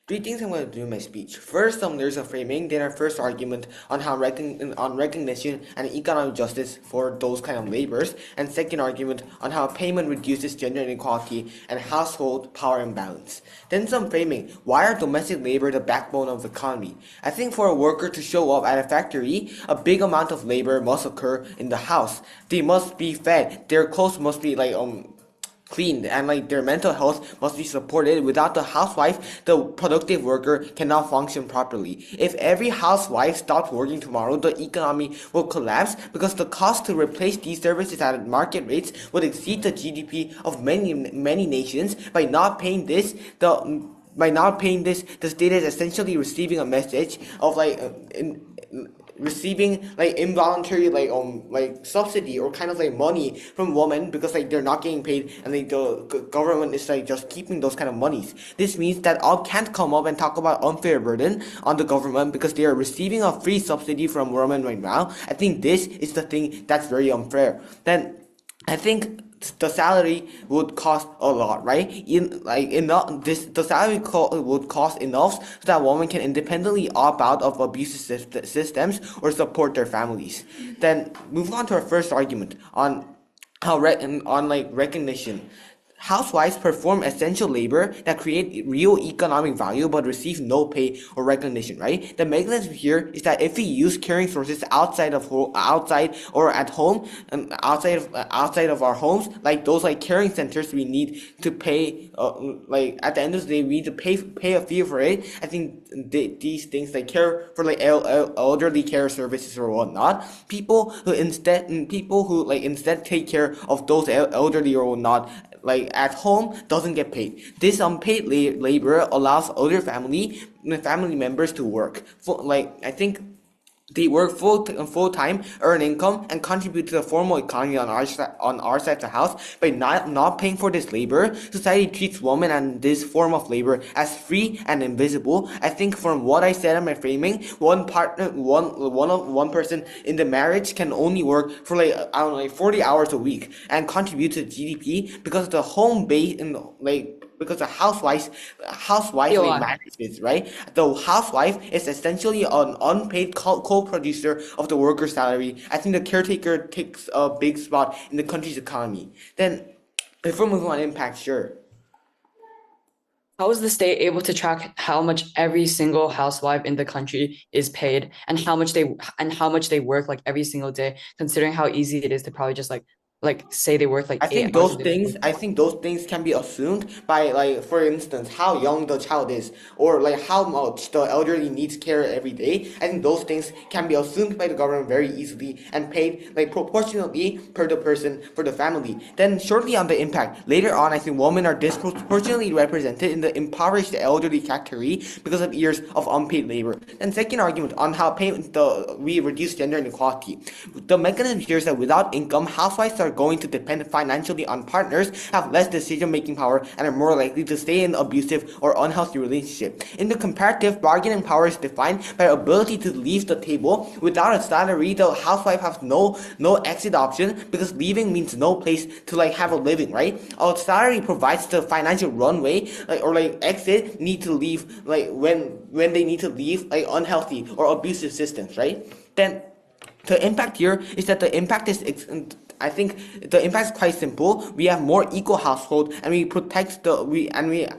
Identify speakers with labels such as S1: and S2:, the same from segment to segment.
S1: Three things I'm going to do in my speech. First, there's a framing, then our first argument on how on recognition and economic justice for those kind of labors, and second argument on how payment reduces gender inequality and household power imbalance. Then some framing. Why are domestic labor the backbone of the economy? I think for a worker to show up at a factory, a big amount of labor must occur in the house. They must be fed. Their clothes must be cleaned, and their mental health must be supported. Without the housewife, the productive worker cannot function properly. If every housewife stopped working tomorrow, the economy will collapse because the cost to replace these services at market rates would exceed the GDP of many nations. By not paying this, the state is essentially receiving a message of receiving involuntary subsidy or kind of money from women because they're not getting paid, and the government is just keeping those kind of monies. This means that all can't come up and talk about unfair burden on the government because they are receiving a free subsidy from women right now. I think this is the thing that's very unfair. Then I think the salary would cost a lot, right? The salary would cost enough so that women can independently opt out of abusive systems or support their families. Then move on to our first argument on recognition. Housewives perform essential labor that create real economic value but receive no pay or recognition, right? The mechanism here is that if we use caring sources outside or at home, outside of our homes, like those caring centers, we need to pay. At the end of the day, we need to pay a fee for it. I think these things like care for elderly care services or whatnot. People who instead take care of those elderly or whatnot at home doesn't get paid. This unpaid labor allows other family members to work. I think they work full time, earn income, and contribute to the formal economy on our side of the house. By not paying for this labor, society treats women and this form of labor as free and invisible. I think from what I said in my framing, one person in the marriage can only work for 40 hours a week and contribute to GDP because the home base and because the housewife manages this, right? The housewife is essentially an unpaid co-producer of the worker's salary. I think the caretaker takes a big spot in the country's economy. Then, if we're moving on impact, sure.
S2: How is the state able to track how much every single housewife in the country is paid and how much they work every single day, considering how easy it is to probably just say they work 8 hours a day?
S1: I think those things can be assumed by for instance how young the child is or how much the elderly needs care every day. I think those things can be assumed by the government very easily and paid proportionally per the person for the family. Then shortly on the impact, later on I think women are disproportionately represented in the impoverished elderly category because of years of unpaid labor. Then second argument on how we reduce gender inequality. The mechanism here is that without income, housewives are going to depend financially on partners, have less decision-making power, and are more likely to stay in abusive or unhealthy relationship. In the comparative, bargaining power is defined by ability to leave the table. Without a salary, the housewife has no exit option because leaving means no place to have a living, right? A salary provides the financial runway or exit need to leave when they need to leave unhealthy or abusive systems, right? Then the impact here is that the impact is I think the impact is quite simple. We have more equal household, and we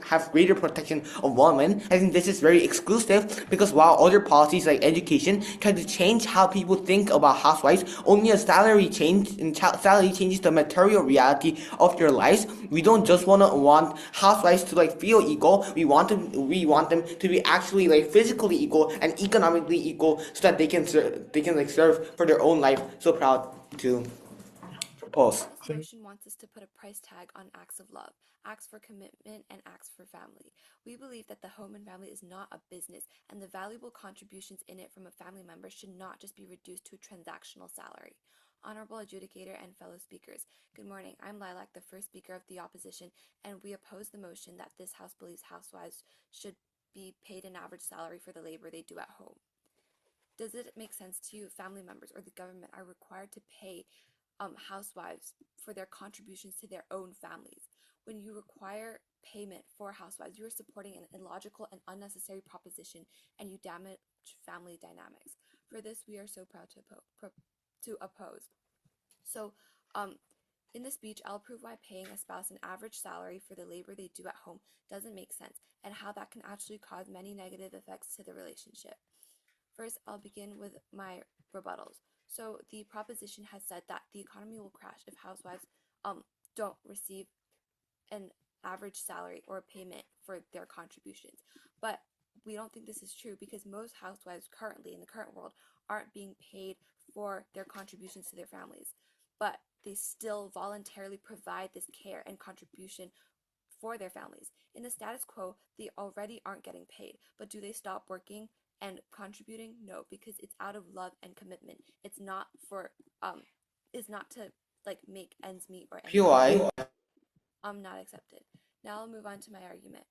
S1: have greater protection of women. I think this is very exclusive because while other policies like education try to change how people think about housewives, only a salary changes the material reality of their lives. We don't just want housewives to feel equal. We want them to be actually physically equal and economically equal so that they can serve for their own life. So proud to propose.
S3: This motion wants us to put a price tag on acts of love, acts for commitment, and acts for family. We believe that the home and family is not a business, and the valuable contributions in it from a family member should not just be reduced to a transactional salary. Honorable adjudicator and fellow speakers, good morning. I'm Lilac, the first speaker of the opposition, and we oppose the motion that this House believes housewives should be paid an average salary for the labor they do at home. Does it make sense to you family members or the government are required to pay housewives for their contributions to their own families? When you require payment for housewives, you are supporting an illogical and unnecessary proposition, and you damage family dynamics. For this, we are so proud to oppose. So, in the speech, I'll prove why paying a spouse an average salary for the labor they do at home doesn't make sense, and how that can actually cause many negative effects to the relationship. First, I'll begin with my rebuttals. So, the proposition has said that the economy will crash if housewives don't receive an average salary or payment for their contributions. But we don't think this is true because most housewives currently in the current world aren't being paid for their contributions to their families. But they still voluntarily provide this care and contribution for their families. In the status quo, they already aren't getting paid. But do they stop working and contributing? No, because it's out of love and commitment. It's not for it's not to like make ends meet or anything.
S1: POI.
S3: Not accepted. Now I'll move on to my argument.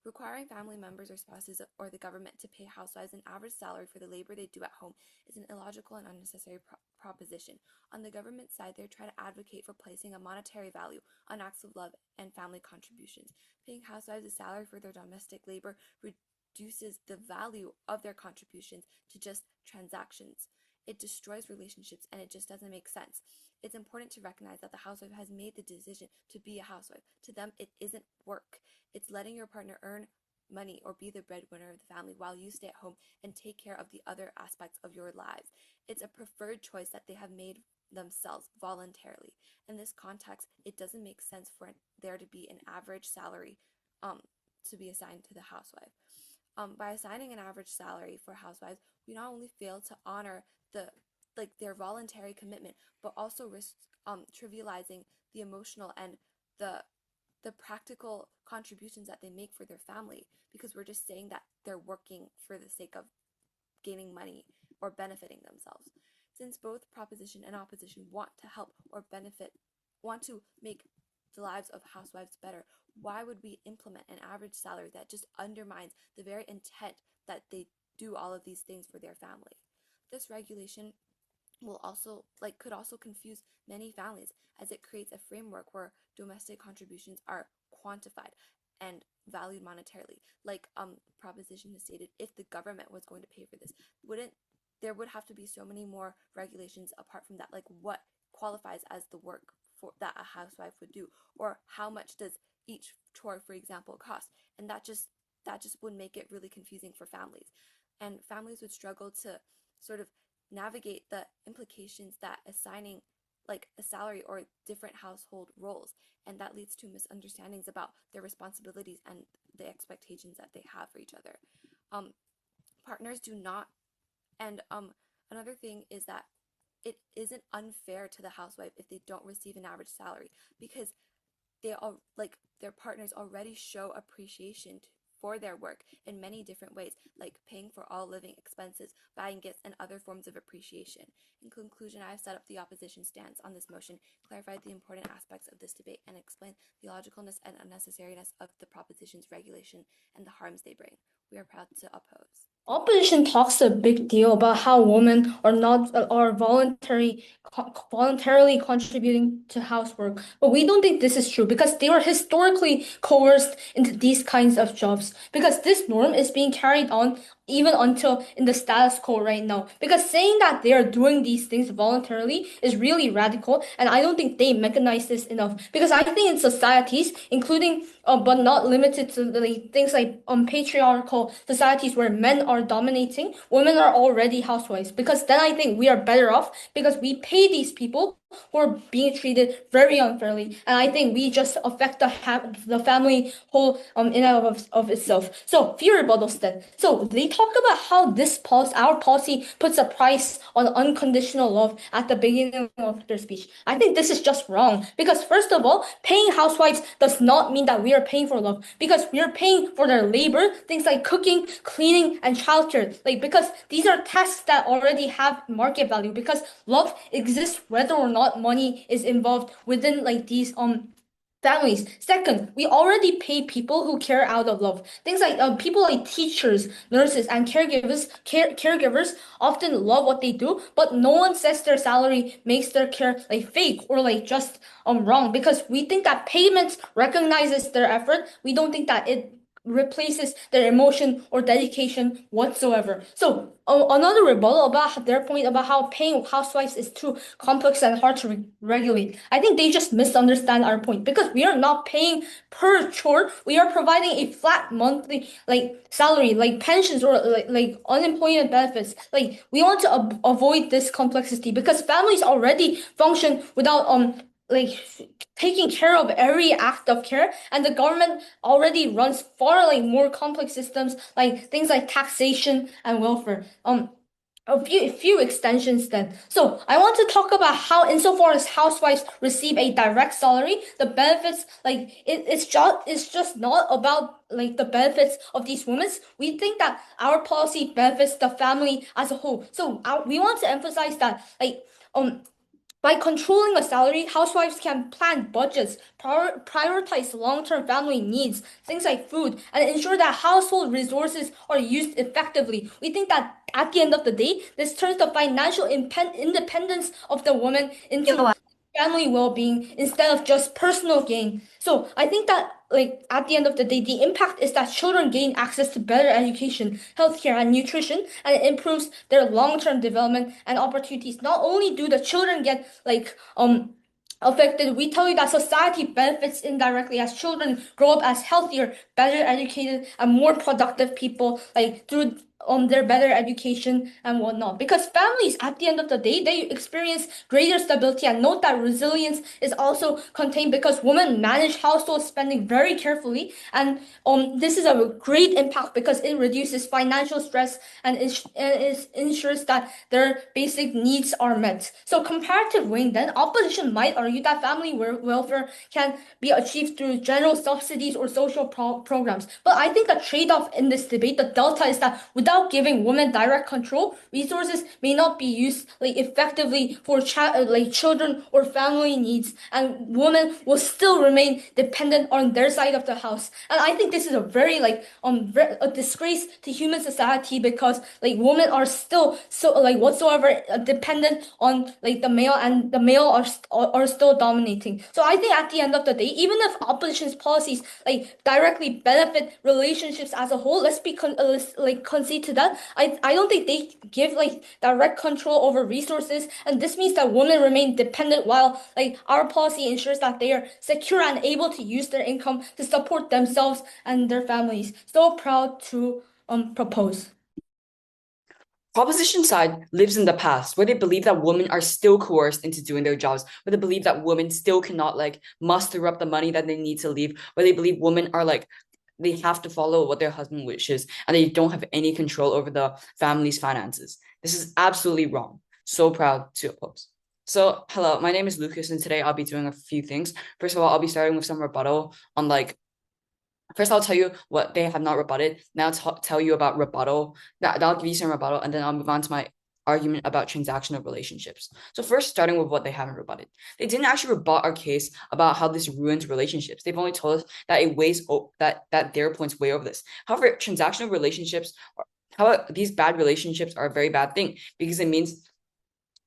S3: Requiring family members or spouses or the government to pay housewives an average salary for the labor they do at home is an illogical and unnecessary proposition. On the government side, they're trying to advocate for placing a monetary value on acts of love and family contributions. Paying housewives a salary for their domestic labor reduces the value of their contributions to just transactions. It destroys relationships and it just doesn't make sense. It's important to recognize that the housewife has made the decision to be a housewife. To them, it isn't work. It's letting your partner earn money or be the breadwinner of the family while you stay at home and take care of the other aspects of your lives. It's a preferred choice that they have made themselves voluntarily. In this context, it doesn't make sense for there to be an average salary to be assigned to the housewife. By assigning an average salary for housewives, we not only fail to honor their voluntary commitment, but also risk trivializing the emotional and the practical contributions that they make for their family, because we're just saying that they're working for the sake of gaining money or benefiting themselves. Since both proposition and opposition want to help or want to make the lives of housewives better, why would we implement an average salary that just undermines the very intent that they do all of these things for their family? This regulation could also confuse many families, as it creates a framework where domestic contributions are quantified and valued monetarily. Like proposition has stated, if the government was going to pay for this, there would have to be so many more regulations apart from that, like what qualifies as the work that a housewife would do, or how much does each chore, for example, cost, and that just would make it really confusing for families, and families would struggle to sort of navigate the implications that assigning like a salary or different household roles, and that leads to misunderstandings about their responsibilities and the expectations that they have for each other. Partners do not, and another thing is that it isn't unfair to the housewife if they don't receive an average salary, because their partners already show appreciation for their work in many different ways, like paying for all living expenses, buying gifts, and other forms of appreciation. In conclusion, I have set up the opposition stance on this motion, clarified the important aspects of this debate, and explained the logicalness and unnecessariness of the proposition's regulation and the harms they bring. We are proud to oppose.
S4: Opposition talks a big deal about how women are voluntarily contributing to housework, but we don't think this is true because they were historically coerced into these kinds of jobs, because this norm is being carried on even until in the status quo right now. Because saying that they are doing these things voluntarily is really radical, and I don't think they mechanize this enough. Because I think in societies, including but not limited to things like patriarchal societies where men are dominating, women are already housewives. Because then I think we are better off, because we pay these people who are being treated very unfairly, and I think we just affect the family whole in and of itself. So few rebuttals then. So they talk about how our policy puts a price on unconditional love at the beginning of their speech. I think this is just wrong, because first of all, paying housewives does not mean that we are paying for love, because we are paying for their labor, things like cooking, cleaning, and childcare, because these are tasks that already have market value, because love exists whether or not money is involved within these families. Second, we already pay people who care out of love. Things like people like teachers, nurses, and caregivers often love what they do, but no one says their salary makes their care like fake or like just wrong, because we think that payment recognizes their effort. We don't think that it replaces their emotion or dedication whatsoever. So another rebuttal about their point about how paying housewives is too complex and hard to regulate. I think they just misunderstand our point, because we are not paying per chore. We are providing a flat monthly like salary, like pensions or like unemployment benefits. Like we want to avoid this complexity, because families already function without like taking care of every act of care, and the government already runs far like more complex systems, like things like taxation and welfare. A few extensions then. So I want to talk about how, insofar as housewives receive a direct salary, the benefits like it's just not about like the benefits of these women. We think that our policy benefits the family as a whole. So we want to emphasize that like by controlling a salary, housewives can plan budgets, prioritize long-term family needs, things like food, and ensure that household resources are used effectively. We think that at the end of the day, this turns the financial independence of the woman into family well-being instead of just personal gain. So I think that like at the end of the day, the impact is that children gain access to better education, healthcare, and nutrition, and it improves their long-term development and opportunities. Not only do the children get like affected, we tell you that society benefits indirectly as children grow up as healthier, better educated, and more productive people, like through their better education and whatnot. Because families, at the end of the day, they experience greater stability. And note that resilience is also contained because women manage household spending very carefully, and this is a great impact because it reduces financial stress and it ensures that their basic needs are met. So comparative weighing, then opposition might argue that family welfare can be achieved through general subsidies or social programs. But I think a trade-off in this debate, the delta, is that without giving women direct control, resources may not be used like effectively for children or family needs, and women will still remain dependent on their side of the house. And I think this is a very a disgrace to human society, because like women are still so like whatsoever dependent on like the male, and the male are still dominating. So I think at the end of the day, even if opposition's policies like directly benefit relationships as a whole, let's concede to that. I don't think they give like direct control over resources, and this means that women remain dependent, while like our policy ensures that they are secure and able to use their income to support themselves and their families. So proud to propose.
S2: Proposition side lives in the past, where they believe that women are still coerced into doing their jobs, where they believe that women still cannot like muster up the money that they need to leave, where they believe women are like they have to follow what their husband wishes and they don't have any control over the family's finances. This is absolutely wrong. So proud to oppose. So, hello, my name is Lucas, and today I'll be doing a few things. First of all, I'll be starting with some rebuttal on first, I'll tell you what they have not rebutted. Now, tell you about rebuttal. That'll give you some rebuttal, and then I'll move on to my argument about transactional relationships. So first, starting with what they haven't rebutted. They didn't actually rebut our case about how this ruins relationships. They've only told us that it weighs that their points weigh over this. However, transactional relationships, these bad relationships are a very bad thing, because it means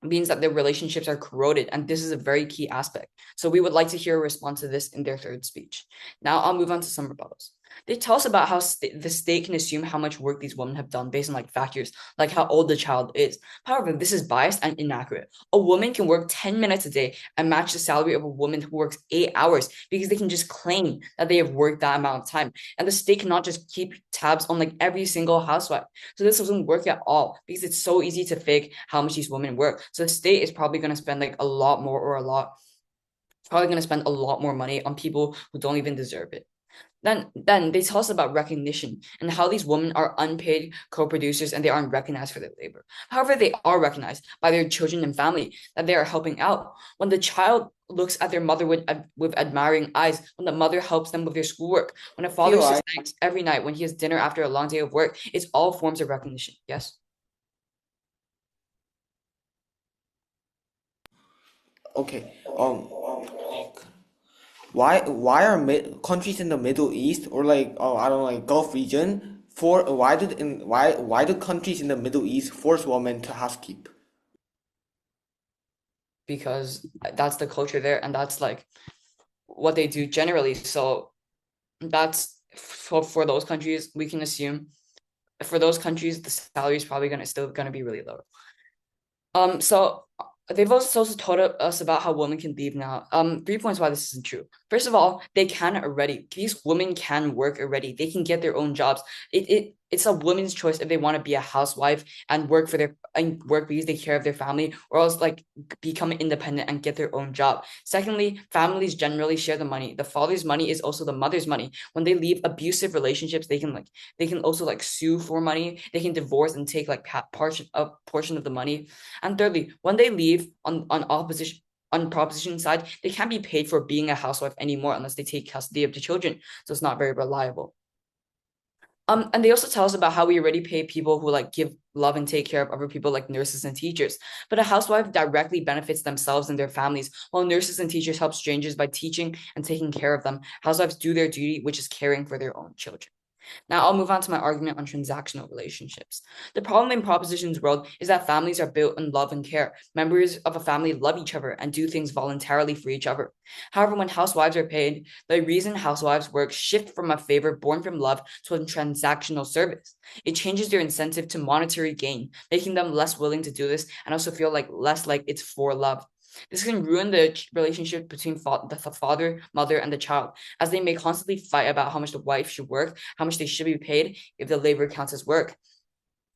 S2: that their relationships are corroded, and this is a very key aspect. So we would like to hear a response to this in their third speech. Now I'll move on to some rebuttals. They tell us about how the state can assume how much work these women have done based on factors like how old the child is. However, this is biased and inaccurate. A woman can work 10 minutes a day and match the salary of a woman who works 8 hours, because they can just claim that they have worked that amount of time. And the state cannot just keep tabs on every single housewife. So this doesn't work at all, because it's so easy to fake how much these women work. So the state is probably going to spend probably going to spend a lot more money on people who don't even deserve it. Then they tell us about recognition and how these women are unpaid co-producers and they aren't recognized for their labor. However, they are recognized by their children and family that they are helping out. When the child looks at their mother with admiring eyes, when the mother helps them with their schoolwork, when a father sits next every night when he has dinner after a long day of work, it's all forms of recognition. Yes?
S1: Okay. Why are countries in the Middle East or like I don't know, like Gulf region for why do countries in the Middle East force women to housekeep?
S2: Because that's the culture there, and that's like what they do generally. So that's for those countries, we can assume for those countries the salary is probably gonna be really low. So they've also told us about how women can leave now. 3 points why this isn't true. First of all, they can already. These women can work already. They can get their own jobs. It's a woman's choice if they want to be a housewife and work because they care of their family, or else like become independent and get their own job. Secondly, families generally share the money. The father's money is also the mother's money. When they leave abusive relationships, they can also like sue for money. They can divorce and take like portion of the money. And thirdly, when they leave on proposition side, they can't be paid for being a housewife anymore unless they take custody of the children. So it's not very reliable. And they also tell us about how we already pay people who like give love and take care of other people like nurses and teachers. But a housewife directly benefits themselves and their families, while nurses and teachers help strangers by teaching and taking care of them. Housewives do their duty, which is caring for their own children. Now I'll move on to my argument on transactional relationships. The problem in proposition's world is that families are built on love and care. Members of a family love each other and do things voluntarily for each other. However, when housewives are paid, the reason housewives work shift from a favor born from love to a transactional service. It changes their incentive to monetary gain, making them less willing to do this and also feel like less like it's for love. This can ruin the relationship between the father, mother, and the child, as they may constantly fight about how much the wife should work, how much they should be paid if the labor counts as work.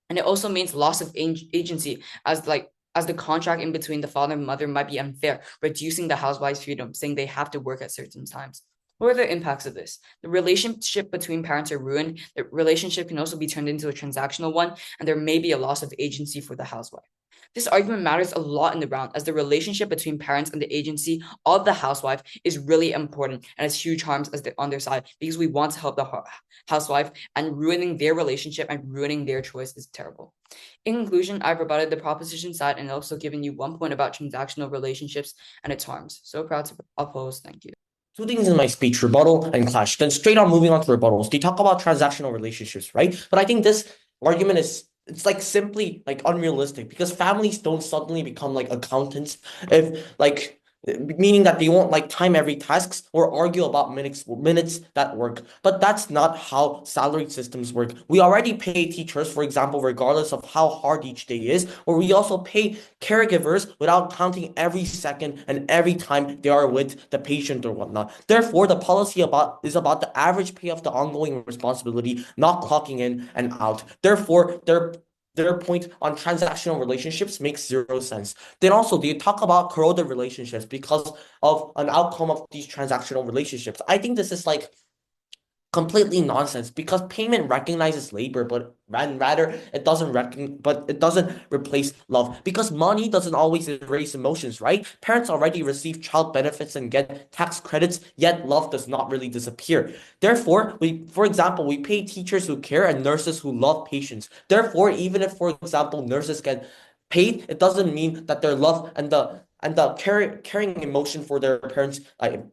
S2: And it also means loss of agency, as the contract in between the father and mother might be unfair, reducing the housewife's freedom, saying they have to work at certain times. What are the impacts of this? The relationship between parents are ruined. The relationship can also be turned into a transactional one, and there may be a loss of agency for the housewife. This argument matters a lot in the round, as the relationship between parents and the agency of the housewife is really important and has huge harms on their side, because we want to help the housewife, and ruining their relationship and ruining their choice is terrible. In conclusion, I've rebutted the proposition side and also given you 1 point about transactional relationships and its harms. So proud to oppose. Thank you.
S5: Two things in my speech, rebuttal and clash. Then straight on moving on to rebuttals. They talk about transactional relationships, right? But I think this argument it's like simply like unrealistic, because families don't suddenly become like accountants if like, meaning that they won't like time every tasks or argue about minutes that work. But that's not how salary systems work. We already pay teachers, for example, regardless of how hard each day is, or we also pay caregivers without counting every second and every time they are with the patient or whatnot. Therefore, the policy is about the average pay of the ongoing responsibility, not clocking in and out. Therefore, their point on transactional relationships makes zero sense. Then also they talk about corroded relationships because of an outcome of these transactional relationships. I think this is like completely nonsense, because payment recognizes labor, but rather it doesn't replace love, because money doesn't always erase emotions, right? Parents already receive child benefits and get tax credits, yet love does not really disappear. Therefore, for example, we pay teachers who care and nurses who love patients. Therefore, even if, for example, nurses get paid, it doesn't mean that their love and the caring emotion for their parents,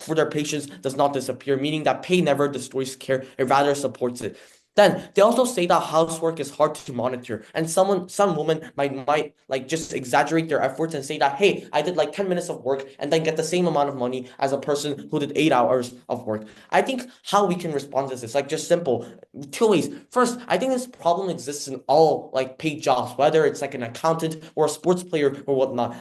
S5: for their patients, does not disappear, meaning that pay never destroys care, it rather supports it. Then they also say that housework is hard to monitor, and some women might like just exaggerate their efforts and say that, hey, I did like 10 minutes of work and then get the same amount of money as a person who did 8 hours of work. I think how we can respond to this is like just simple, two ways. First, I think this problem exists in all like paid jobs, whether it's like an accountant or a sports player or whatnot.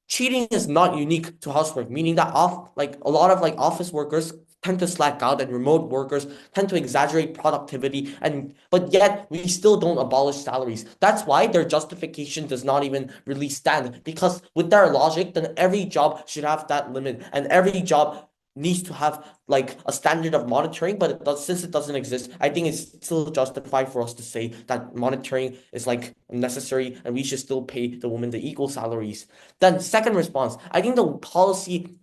S5: Cheating is not unique to housework, meaning that a lot of like office workers tend to slack out, and remote workers tend to exaggerate productivity, and but yet we still don't abolish salaries. That's why their justification does not even really stand, because with their logic, then every job should have that limit, and every job needs to have like a standard of monitoring, but since it doesn't exist, I think it's still justified for us to say that monitoring is like necessary and we should still pay the women the equal salaries. Then second response, I think the policy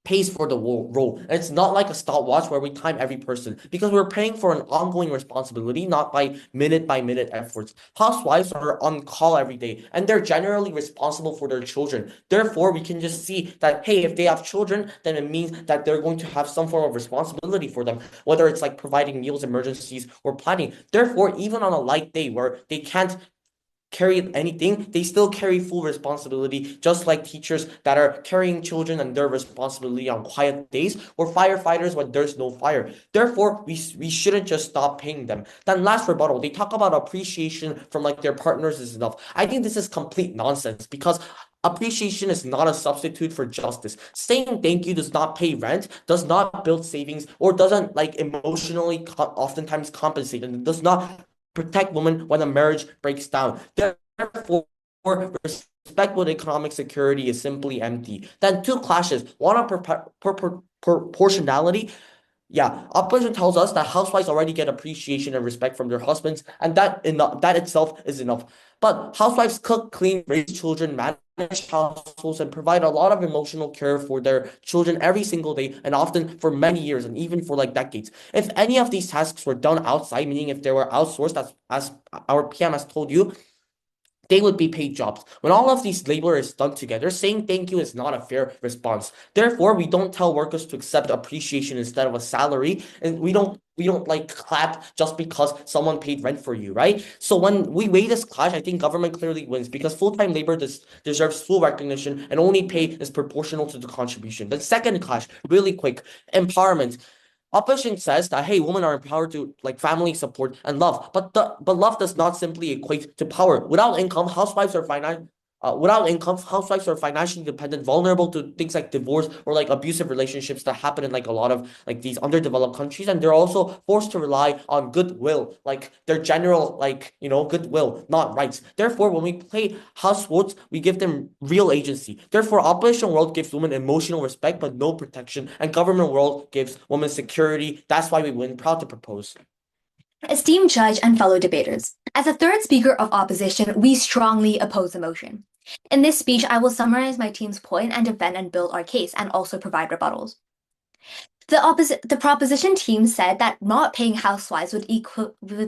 S5: pays for the role. And it's not like a stopwatch where we time every person because we're paying for an ongoing responsibility, not by minute efforts. Housewives are on call every day and they're generally responsible for their children. Therefore, we can just see that, hey, if they have children, then it means that they're going to have some form of responsibility for them, whether it's like providing meals, emergencies, or planning. Therefore, even on a light day where they can't carry anything, they still carry full responsibility, just like teachers that are carrying children and their responsibility on quiet days, or firefighters when there's no fire. Therefore, we shouldn't just stop paying them. Then last rebuttal, they talk about appreciation from like their partners is enough. I think this is complete nonsense because appreciation is not a substitute for justice. Saying thank you does not pay rent, does not build savings, or doesn't like emotionally oftentimes compensate, and does not protect women when a marriage breaks down. Therefore, respect with economic security is simply empty. Then two clashes, one on proportionality. Yeah, opposition tells us that housewives already get appreciation and respect from their husbands, and that itself is enough. But housewives cook, clean, raise children, manage households, and provide a lot of emotional care for their children every single day, and often for many years, and even for like decades. If any of these tasks were done outside, meaning if they were outsourced, as our PM has told you, they would be paid jobs. When all of these labor is done together, saying thank you is not a fair response. Therefore, we don't tell workers to accept appreciation instead of a salary, and we don't like clap just because someone paid rent for you, right? So when we weigh this clash, I think government clearly wins because full-time labor deserves full recognition and only pay is proportional to the contribution. The second clash, really quick, empowerment. Opposition says that hey, women are empowered to like family support and love, but love does not simply equate to power. Without income, housewives are financially dependent, vulnerable to things like divorce or like abusive relationships that happen in like a lot of like these underdeveloped countries, and they're also forced to rely on goodwill, like their general like goodwill, not rights. Therefore, when we play housewives, we give them real agency. Therefore, opposition world gives women emotional respect but no protection, and government world gives women security. That's why we win. Proud to propose.
S6: Esteemed judge and fellow debaters, as a third speaker of opposition, we strongly oppose the motion. In this speech, I will summarize my team's point and defend and build our case, and also provide rebuttals. The proposition team said that not paying housewives would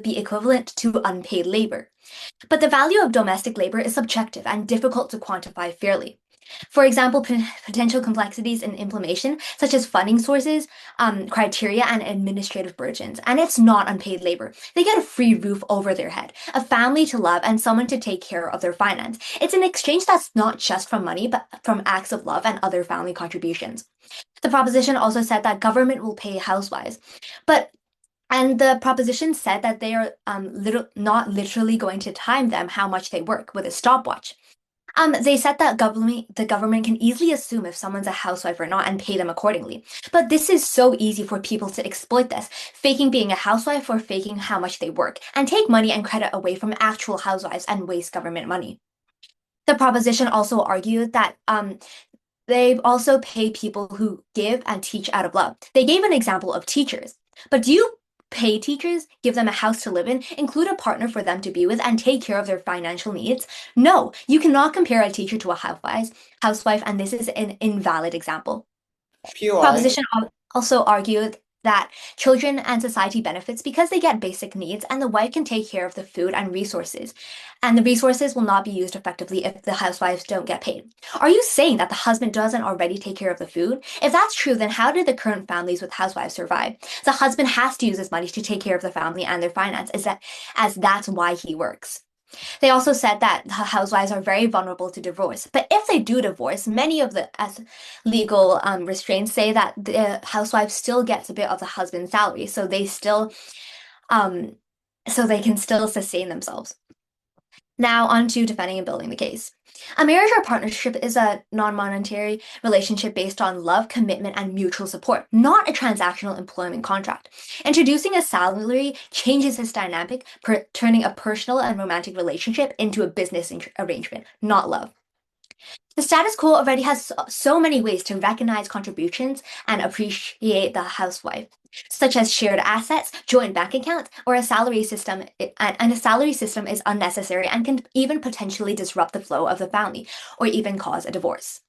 S6: be equivalent to unpaid labor. But the value of domestic labor is subjective and difficult to quantify fairly. For example, potential complexities in implementation, such as funding sources, criteria, and administrative burdens. And it's not unpaid labor. They get a free roof over their head, a family to love, and someone to take care of their finance. It's an exchange that's not just from money, but from acts of love and other family contributions. The proposition also said that government will pay housewives, and the proposition said that they are not literally going to time them how much they work with a stopwatch. They said that the government can easily assume if someone's a housewife or not and pay them accordingly. But this is so easy for people to exploit this, faking being a housewife or faking how much they work, and take money and credit away from actual housewives and waste government money. The proposition also argued that they also pay people who give and teach out of love. They gave an example of teachers. But do you pay teachers, give them a house to live in, include a partner for them to be with, and take care of their financial needs? No, you cannot compare a teacher to a housewife, and this is an invalid example.
S1: POI.
S6: Proposition also argued that children and society benefits because they get basic needs, and the wife can take care of the food and resources. And the resources will not be used effectively if the housewives don't get paid. Are you saying that the husband doesn't already take care of the food? If that's true, then how did the current families with housewives survive? The husband has to use his money to take care of the family and their finances, as that's why he works. They also said that the housewives are very vulnerable to divorce. But if they do divorce, many of the legal restraints say that the housewife still gets a bit of the husband's salary, so they can still sustain themselves. Now on to defending and building the case. A marriage or partnership is a non-monetary relationship based on love, commitment, and mutual support, not a transactional employment contract. Introducing a salary changes this dynamic, turning a personal and romantic relationship into a business arrangement, not love. The status quo already has so many ways to recognize contributions and appreciate the housewife, such as shared assets, joint bank accounts, or a salary system. And a salary system is unnecessary and can even potentially disrupt the flow of the family or even cause a divorce.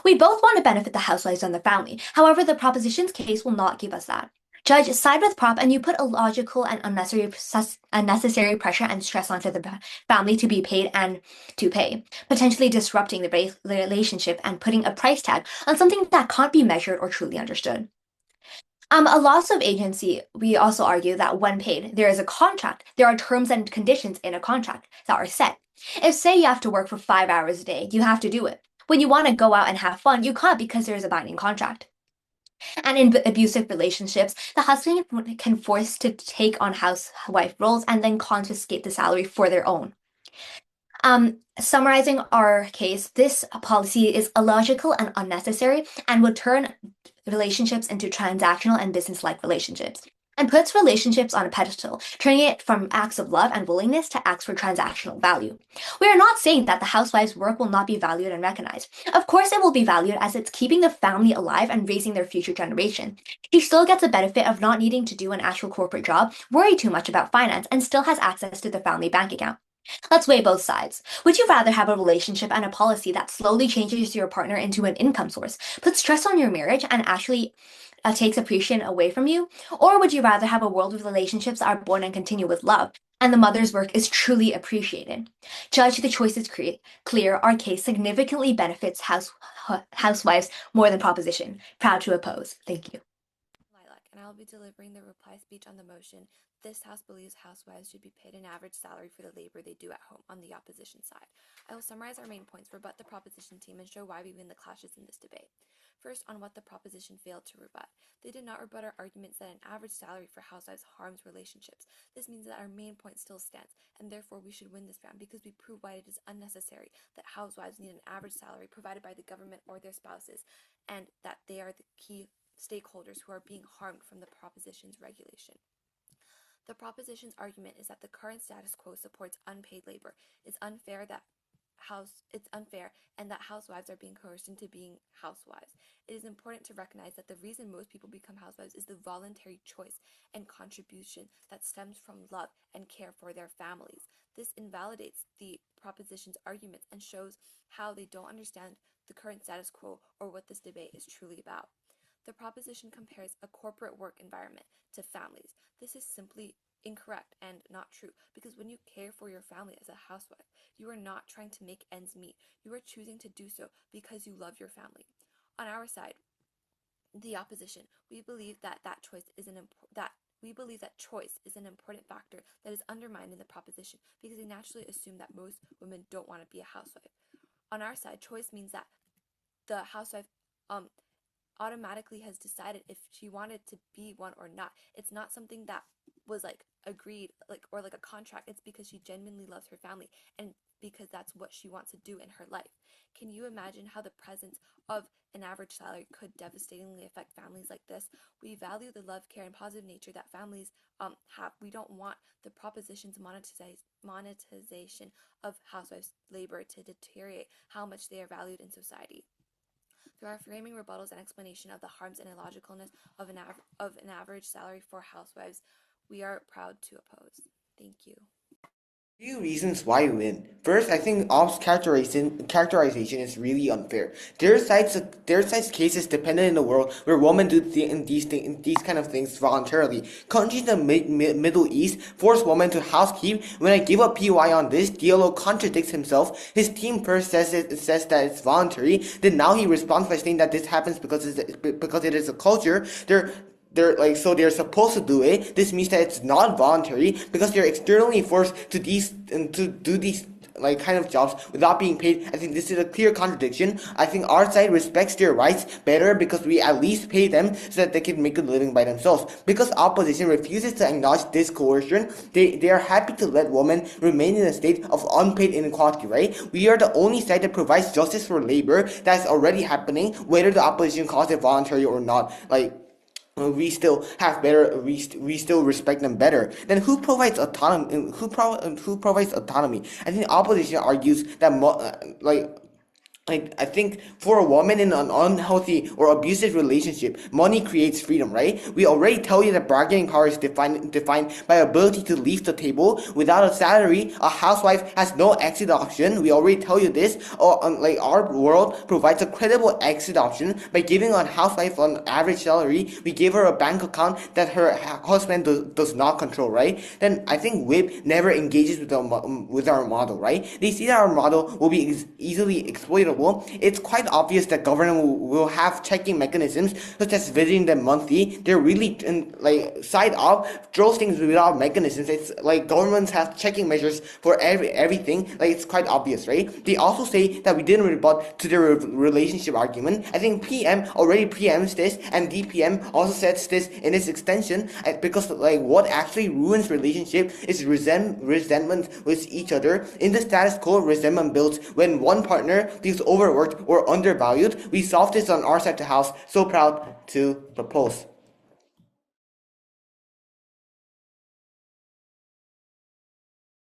S6: We both want to benefit the housewives and the family. However, the proposition's case will not give us that. Judge, side with prop, and you put illogical and unnecessary pressure and stress onto the family to be paid and to pay, potentially disrupting the relationship and putting a price tag on something that can't be measured or truly understood. A loss of agency, we also argue that when paid, there is a contract. There are terms and conditions in a contract that are set. If, say, you have to work for 5 hours a day, you have to do it. When you want to go out and have fun, you can't because there is a binding contract. And in abusive relationships, the husband can force to take on housewife roles and then confiscate the salary for their own. Summarizing our case, this policy is illogical and unnecessary and would turn relationships into transactional and business-like relationships and puts relationships on a pedestal, turning it from acts of love and willingness to acts for transactional value. We are not saying that the housewife's work will not be valued and recognized. Of course, it will be valued as it's keeping the family alive and raising their future generation. She still gets the benefit of not needing to do an actual corporate job, worry too much about finance, and still has access to the family bank account. Let's weigh both sides. Would you rather have a relationship and a policy that slowly changes your partner into an income source, puts stress on your marriage, and actually takes appreciation away from you? Or would you rather have a world with relationships that are born and continue with love, and the mother's work is truly appreciated? Judge, the choice is clear. Our case significantly benefits housewives more than proposition. Proud to oppose. Thank you.
S3: Lilac, and I will be delivering the reply speech on the motion. This House believes housewives should be paid an average salary for the labor they do at home on the opposition side. I will summarize our main points, rebut the proposition team, and show why we win the clashes in this debate. First, on what the proposition failed to rebut. They did not rebut our arguments that an average salary for housewives harms relationships. This means that our main point still stands, and therefore we should win this round because we prove why it is unnecessary that housewives need an average salary provided by the government or their spouses, and that they are the key stakeholders who are being harmed from the proposition's regulation. The proposition's argument is that the current status quo supports unpaid labor. It's unfair and that housewives are being coerced into being housewives. It is important to recognize that the reason most people become housewives is the voluntary choice and contribution that stems from love and care for their families. This invalidates the proposition's arguments and shows how they don't understand the current status quo or what this debate is truly about. The proposition compares a corporate work environment to families. This is simply incorrect and not true, because when you care for your family as a housewife, you are not trying to make ends meet. You are choosing to do so because you love your family. On our side, the opposition, we believe that choice is an important factor that is undermined in the proposition because they naturally assume that most women don't want to be a housewife. On our side, choice means that the housewife automatically has decided if she wanted to be one or not. It's not something that was agreed or a contract. It's because she genuinely loves her family and because that's what she wants to do in her life. Can you imagine how the presence of an average salary could devastatingly affect families like this? We value the love, care, and positive nature that families have. We don't want the proposition's monetization of housewives' labor to deteriorate how much they are valued in society. Through our framing, rebuttals, and explanation of the harms and illogicalness of an average salary for housewives, we are proud to oppose. Thank you.
S1: Few reasons why you win. First, I think Ops characterization is really unfair. Their side's case is dependent in a world where women do these kind of things voluntarily. Countries in the Middle East force women to housekeep. When I give a PY on this, DLO contradicts himself. His team first says that it's voluntary. Then now he responds by saying that this happens because it is a culture. They're supposed to do it. This means that it's not voluntary because they're externally forced to do these kind of jobs without being paid. I think this is a clear contradiction. I think our side respects their rights better because we at least pay them so that they can make a living by themselves. Because opposition refuses to acknowledge this coercion, they are happy to let women remain in a state of unpaid inequality, right? We are the only side that provides justice for labor that is already happening, whether the opposition calls it voluntary or not. We still have better. We still respect them better. Then who provides autonomy? Who provides autonomy? I think the opposition argues that like I think for a woman in an unhealthy or abusive relationship, money creates freedom, right? We already tell you that bargaining power is defined by ability to leave the table. Without a salary, a housewife has no exit option. We already tell you this. Or like our world provides a credible exit option by giving a housewife an average salary. We give her a bank account that her husband does not control, right? Then I think WIP never engages with our model, right? They see that our model will be easily exploitable. It's quite obvious that government will have checking mechanisms such as visiting them monthly. They're really like side up those things without mechanisms. It's like governments have checking measures for everything. Like it's quite obvious, right? They also say that we didn't rebut to their relationship argument. I think PM already preempts this, and DPM also says this in its extension, because like what actually ruins relationship is resentment with each other. In the status quo, resentment builds when one partner feels overworked or undervalued. We solved this on our side of the house. So proud to propose.